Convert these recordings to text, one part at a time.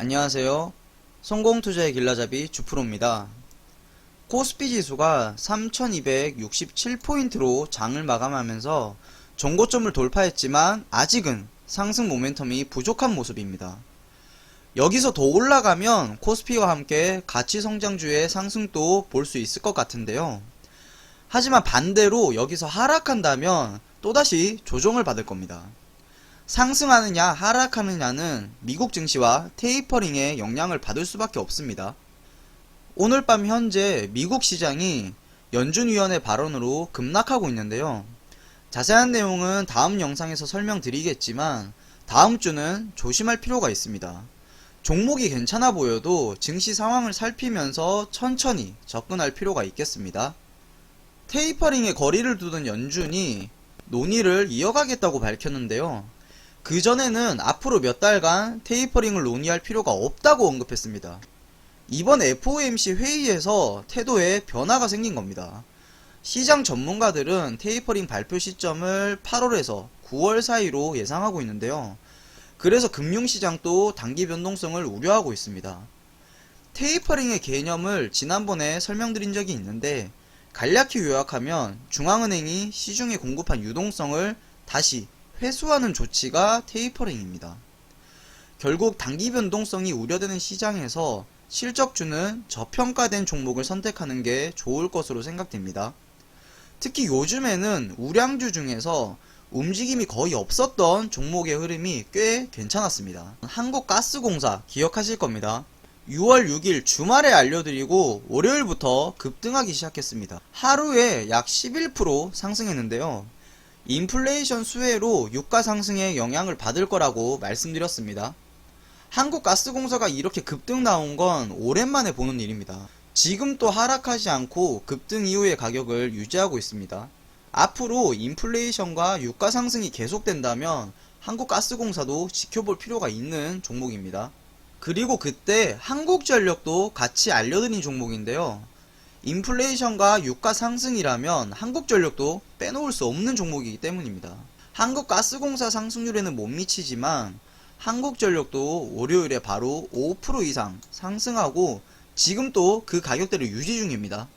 안녕하세요. 성공투자의 길라잡이 주프로입니다. 코스피 지수가 3267포인트로 장을 마감하면서 전고점을 돌파했지만 아직은 상승 모멘텀이 부족한 모습입니다. 여기서 더 올라가면 코스피와 함께 가치성장주의 상승도 볼 수 있을 것 같은데요. 하지만 반대로 여기서 하락한다면 또다시 조정을 받을 겁니다. 상승하느냐 하락하느냐는 미국 증시와 테이퍼링의 영향을 받을 수밖에 없습니다. 오늘 밤 현재 미국 시장이 연준위원회 발언으로 급락하고 있는데요. 자세한 내용은 다음 영상에서 설명드리겠지만 다음 주는 조심할 필요가 있습니다. 종목이 괜찮아 보여도 증시 상황을 살피면서 천천히 접근할 필요가 있겠습니다. 테이퍼링에 거리를 두던 연준이 논의를 이어가겠다고 밝혔는데요. 그전에는 앞으로 몇 달간 테이퍼링을 논의할 필요가 없다고 언급했습니다. 이번 FOMC 회의에서 태도에 변화가 생긴 겁니다. 시장 전문가들은 테이퍼링 발표 시점을 8월에서 9월 사이로 예상하고 있는데요. 그래서 금융시장도 단기 변동성을 우려하고 있습니다. 테이퍼링의 개념을 지난번에 설명드린 적이 있는데 간략히 요약하면 중앙은행이 시중에 공급한 유동성을 다시 회수하는 조치가 테이퍼링입니다. 결국 단기 변동성이 우려되는 시장에서 실적주는 저평가된 종목을 선택하는 게 좋을 것으로 생각됩니다. 특히 요즘에는 우량주 중에서 움직임이 거의 없었던 종목의 흐름이 꽤 괜찮았습니다. 한국가스공사 기억하실 겁니다. 6월 6일 주말에 알려드리고 월요일부터 급등하기 시작했습니다. 하루에 약 11% 상승했는데요. 인플레이션 수혜로 유가 상승에 영향을 받을 거라고 말씀드렸습니다. 한국가스공사가 이렇게 급등 나온 건 오랜만에 보는 일입니다. 지금 또 하락하지 않고 급등 이후의 가격을 유지하고 있습니다. 앞으로 인플레이션과 유가 상승이 계속된다면 한국가스공사도 지켜볼 필요가 있는 종목입니다. 그리고 그때 한국전력도 같이 알려드린 종목인데요. 인플레이션과 유가 상승이라면 한국전력도 빼놓을 수 없는 종목이기 때문입니다. 한국가스공사 상승률에는 못 미치지만 한국전력도 월요일에 바로 5% 이상 상승하고 지금 또 그 가격대를 유지 중입니다.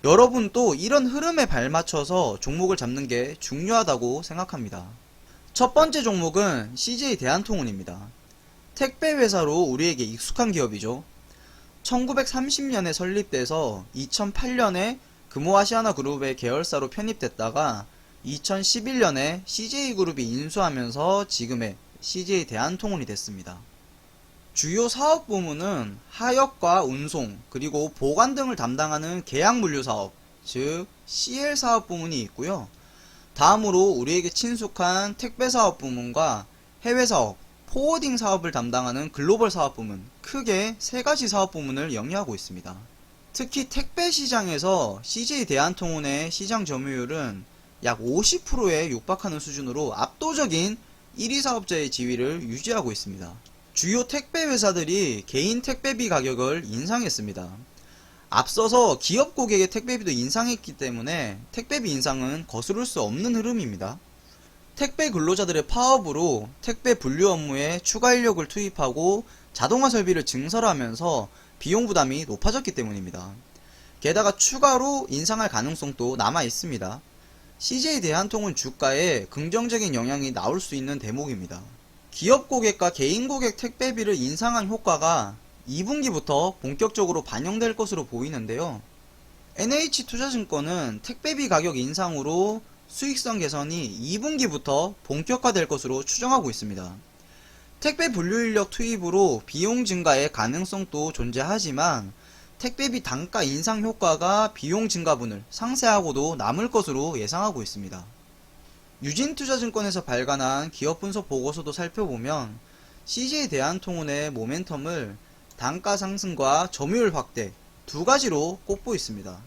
여러분 또 이런 흐름에 발맞춰서 종목을 잡는 게 중요하다고 생각합니다. 첫 번째 종목은 CJ 대한통운입니다. 택배회사로 우리에게 익숙한 기업이죠. 1930년에 설립돼서 2008년에 금호아시아나그룹의 계열사로 편입됐다가 2011년에 CJ그룹이 인수하면서 지금의 CJ 대한통운이 됐습니다. 주요 사업 부문은 하역과 운송 그리고 보관 등을 담당하는 계약물류 사업, 즉 CL 사업 부문이 있고요. 다음으로 우리에게 친숙한 택배 사업 부문과 해외 사업, 포워딩 사업을 담당하는 글로벌 사업 부문, 크게 세 가지 사업 부문을 영위하고 있습니다. 특히 택배 시장에서 CJ 대한통운의 시장 점유율은 약 50%에 육박하는 수준으로 압도적인 1위 사업자의 지위를 유지하고 있습니다. 주요 택배 회사들이 개인 택배비 가격을 인상했습니다. 앞서서 기업 고객의 택배비도 인상했기 때문에 택배비 인상은 거스를 수 없는 흐름입니다. 택배 근로자들의 파업으로 택배 분류 업무에 추가 인력을 투입하고 자동화 설비를 증설하면서 비용 부담이 높아졌기 때문입니다. 게다가 추가로 인상할 가능성도 남아 있습니다. CJ 대한통운 주가에 긍정적인 영향이 나올 수 있는 대목입니다. 기업 고객과 개인 고객 택배비를 인상한 효과가 2분기부터 본격적으로 반영될 것으로 보이는데요. NH투자증권은 택배비 가격 인상으로 수익성 개선이 2분기부터 본격화될 것으로 추정하고 있습니다. 택배 분류 인력 투입으로 비용 증가의 가능성도 존재하지만 택배비 단가 인상 효과가 비용 증가분을 상쇄하고도 남을 것으로 예상하고 있습니다. 유진투자증권에서 발간한 기업 분석 보고서도 살펴보면 CJ 대한통운의 모멘텀을 단가 상승과 점유율 확대 두 가지로 꼽고 있습니다.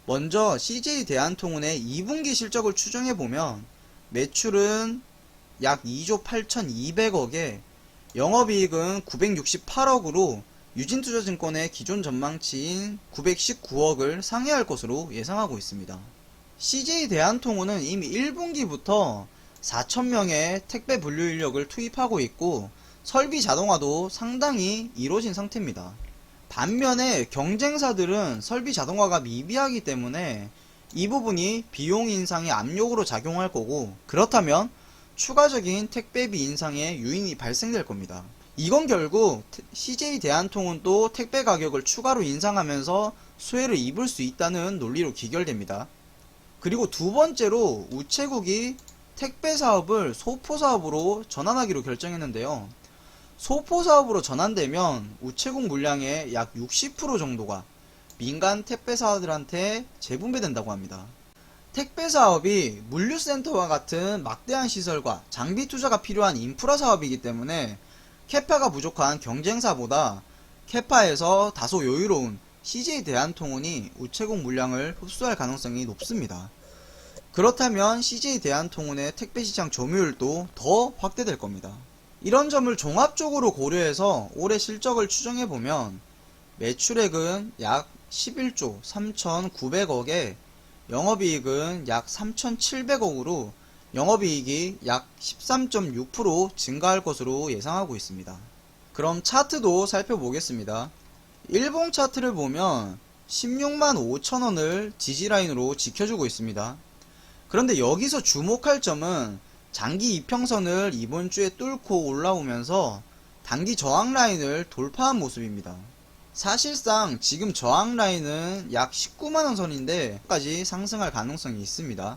먼저 CJ 대한통운의 2분기 실적을 추정해보면 매출은 약 2조 8,200억에 영업이익은 968억으로 유진투자증권의 기존 전망치인 919억을 상회할 것으로 예상하고 있습니다. CJ 대한통운은 이미 1분기부터 4,000명의 택배 분류 인력을 투입하고 있고 설비 자동화도 상당히 이루어진 상태입니다. 반면에 경쟁사들은 설비 자동화가 미비하기 때문에 이 부분이 비용 인상의 압력으로 작용할 거고, 그렇다면 추가적인 택배비 인상의 요인이 발생될 겁니다. 이건 결국 CJ 대한통운 또 택배 가격을 추가로 인상하면서 수혜를 입을 수 있다는 논리로 기결됩니다. 그리고 두 번째로 우체국이 택배 사업을 소포 사업으로 전환하기로 결정했는데요. 소포 사업으로 전환되면 우체국 물량의 약 60% 정도가 민간 택배사들한테 재분배된다고 합니다. 택배 사업이 물류센터와 같은 막대한 시설과 장비 투자가 필요한 인프라 사업이기 때문에 캐파가 부족한 경쟁사보다 캐파에서 다소 여유로운 CJ 대한통운이 우체국 물량을 흡수할 가능성이 높습니다. 그렇다면 CJ 대한통운의 택배시장 점유율도 더 확대될 겁니다. 이런 점을 종합적으로 고려해서 올해 실적을 추정해보면 매출액은 약 11조 3,900억에 영업이익은 약 3,700억으로 영업이익이 약 13.6% 증가할 것으로 예상하고 있습니다. 그럼 차트도 살펴보겠습니다. 일봉 차트를 보면 16만 5천원을 지지라인으로 지켜주고 있습니다. 그런데 여기서 주목할 점은 장기 이평선을 이번 주에 뚫고 올라오면서 단기 저항 라인을 돌파한 모습입니다. 사실상 지금 저항 라인은 약 19만원 선인데 까지 상승할 가능성이 있습니다.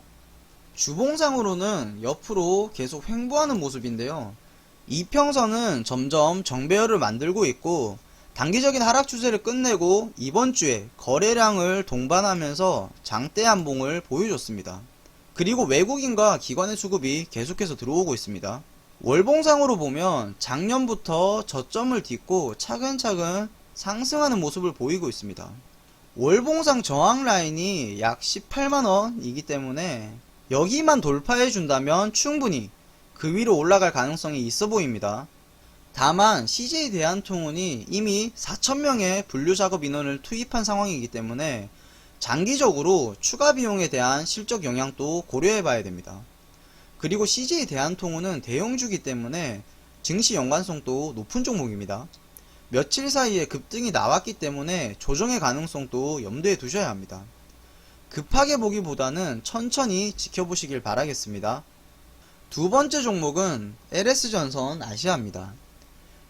주봉상으로는 옆으로 계속 횡보하는 모습인데요. 이평선은 점점 정배열을 만들고 있고 단기적인 하락 추세를 끝내고 이번 주에 거래량을 동반하면서 장대 한봉을 보여줬습니다. 그리고 외국인과 기관의 수급이 계속해서 들어오고 있습니다. 월봉상으로 보면 작년부터 저점을 딛고 차근차근 상승하는 모습을 보이고 있습니다. 월봉상 저항 라인이 약 18만원이기 때문에 여기만 돌파해 준다면 충분히 그 위로 올라갈 가능성이 있어 보입니다. 다만 CJ 대한통운이 이미 4,000명의 분류 작업 인원을 투입한 상황이기 때문에 장기적으로 추가 비용에 대한 실적 영향도 고려해 봐야 됩니다. 그리고 CJ 대한통운은 대형주기 때문에 증시 연관성도 높은 종목입니다. 며칠 사이에 급등이 나왔기 때문에 조정의 가능성도 염두에 두셔야 합니다. 급하게 보기보다는 천천히 지켜보시길 바라겠습니다. 두 번째 종목은 LS전선 아시아입니다.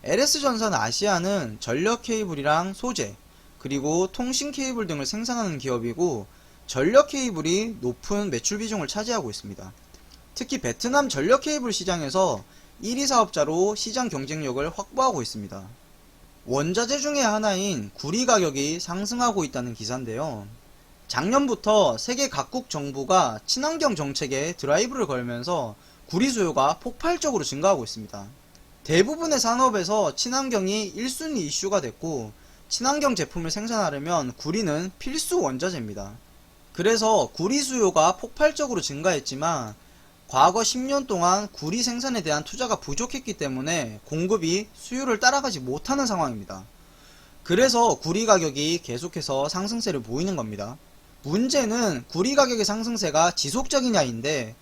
LS전선 아시아는 전력 케이블이랑 소재, 그리고 통신 케이블 등을 생산하는 기업이고 전력 케이블이 높은 매출 비중을 차지하고 있습니다. 특히 베트남 전력 케이블 시장에서 1위 사업자로 시장 경쟁력을 확보하고 있습니다. 원자재 중에 하나인 구리 가격이 상승하고 있다는 기사인데요. 작년부터 세계 각국 정부가 친환경 정책에 드라이브를 걸면서 구리 수요가 폭발적으로 증가하고 있습니다. 대부분의 산업에서 친환경이 1순위 이슈가 됐고 친환경 제품을 생산하려면 구리는 필수 원자재입니다. 그래서 구리 수요가 폭발적으로 증가했지만 과거 10년 동안 구리 생산에 대한 투자가 부족했기 때문에 공급이 수요를 따라가지 못하는 상황입니다. 그래서 구리 가격이 계속해서 상승세를 보이는 겁니다. 문제는 구리 가격의 상승세가 지속적이냐인데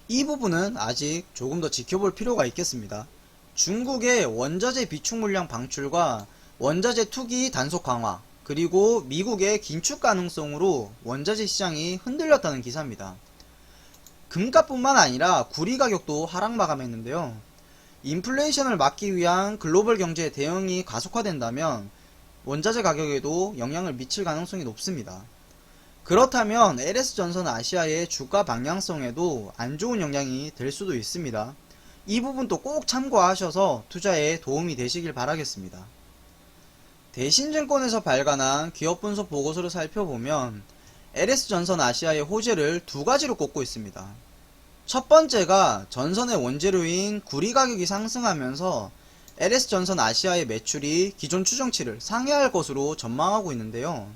이 부분은 아직 조금 더 지켜볼 필요가 있겠습니다. 중국의 원자재 비축 물량 방출과 원자재 투기 단속 강화, 그리고 미국의 긴축 가능성으로 원자재 시장이 흔들렸다는 기사입니다. 금값뿐만 아니라 구리 가격도 하락 마감했는데요. 인플레이션을 막기 위한 글로벌 경제 대응이 가속화된다면 원자재 가격에도 영향을 미칠 가능성이 높습니다. 그렇다면 LS전선 아시아의 주가 방향성에도 안 좋은 영향이 될 수도 있습니다. 이 부분도 꼭 참고하셔서 투자에 도움이 되시길 바라겠습니다. 대신증권에서 발간한 기업 분석 보고서를 살펴보면 LS전선 아시아의 호재를 두 가지로 꼽고 있습니다. 첫 번째가 전선의 원재료인 구리 가격이 상승하면서 LS전선 아시아의 매출이 기존 추정치를 상회할 것으로 전망하고 있는데요.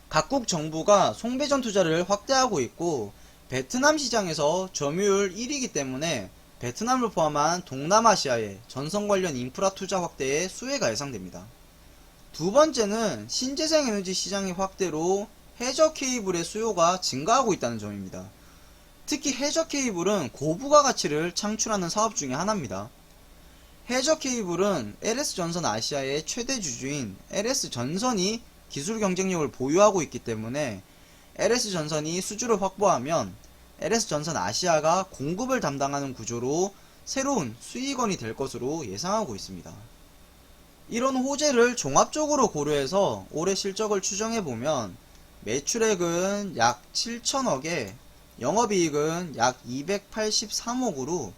각국 정부가 송배전 투자를 확대하고 있고 베트남 시장에서 점유율 1위이기 때문에 베트남을 포함한 동남아시아의 전선 관련 인프라 투자 확대에 수혜가 예상됩니다. 두 번째는 신재생 에너지 시장의 확대로 해저 케이블의 수요가 증가하고 있다는 점입니다. 특히 해저 케이블은 고부가 가치를 창출하는 사업 중에 하나입니다. 해저케이블은 LS전선 아시아의 최대 주주인 LS전선이 기술 경쟁력을 보유하고 있기 때문에 LS전선이 수주를 확보하면 LS전선 아시아가 공급을 담당하는 구조로 새로운 수익원이 될 것으로 예상하고 있습니다. 이런 호재를 종합적으로 고려해서 올해 실적을 추정해보면 매출액은 약 7천억에 영업이익은 약 283억으로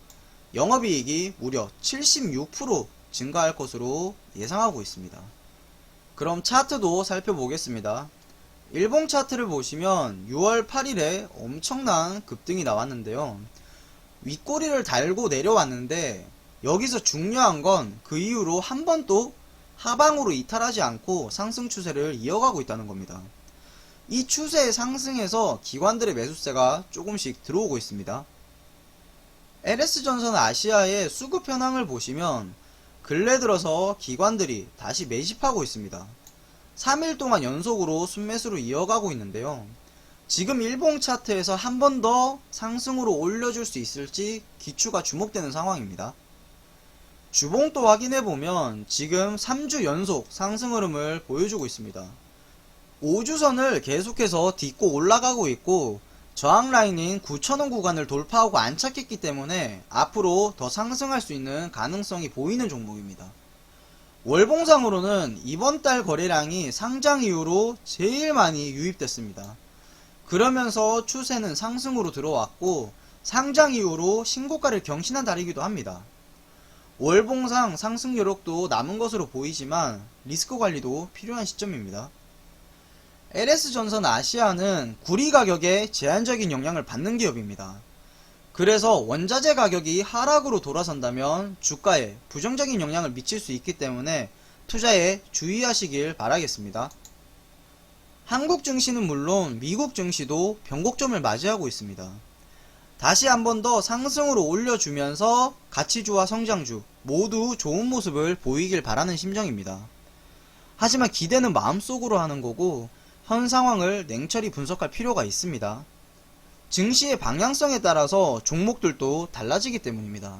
영업이익이 무려 76% 증가할 것으로 예상하고 있습니다. 그럼 차트도 살펴보겠습니다. 일봉 차트를 보시면 6월 8일에 엄청난 급등이 나왔는데요. 윗꼬리를 달고 내려왔는데 여기서 중요한 건 그 이후로 한 번도 하방으로 이탈하지 않고 상승 추세를 이어가고 있다는 겁니다. 이 추세의 상승에서 기관들의 매수세가 조금씩 들어오고 있습니다. LS전선 아시아의 수급 현황을 보시면 근래 들어서 기관들이 다시 매집하고 있습니다. 3일 동안 연속으로 순매수로 이어가고 있는데요. 지금 일봉 차트에서 한 번 더 상승으로 올려줄 수 있을지 기추가 주목되는 상황입니다. 주봉도 확인해보면 지금 3주 연속 상승 흐름을 보여주고 있습니다. 5주선을 계속해서 딛고 올라가고 있고 저항 라인인 9,000원 구간을 돌파하고 안착했기 때문에 앞으로 더 상승할 수 있는 가능성이 보이는 종목입니다. 월봉상으로는 이번 달 거래량이 상장 이후로 제일 많이 유입됐습니다. 그러면서 추세는 상승으로 들어왔고 상장 이후로 신고가를 경신한 달이기도 합니다. 월봉상 상승 여력도 남은 것으로 보이지만 리스크 관리도 필요한 시점입니다. LS전선 아시아는 구리 가격에 제한적인 영향을 받는 기업입니다. 그래서 원자재 가격이 하락으로 돌아선다면 주가에 부정적인 영향을 미칠 수 있기 때문에 투자에 주의하시길 바라겠습니다. 한국 증시는 물론 미국 증시도 변곡점을 맞이하고 있습니다. 다시 한 번 더 상승으로 올려주면서 가치주와 성장주 모두 좋은 모습을 보이길 바라는 심정입니다. 하지만 기대는 마음속으로 하는 거고 현 상황을 냉철히 분석할 필요가 있습니다. 증시의 방향성에 따라서 종목들도 달라지기 때문입니다.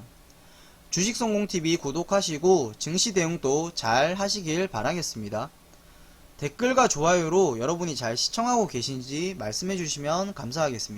주식성공TV 구독하시고 증시 대응도 잘 하시길 바라겠습니다. 댓글과 좋아요로 여러분이 잘 시청하고 계신지 말씀해 주시면 감사하겠습니다.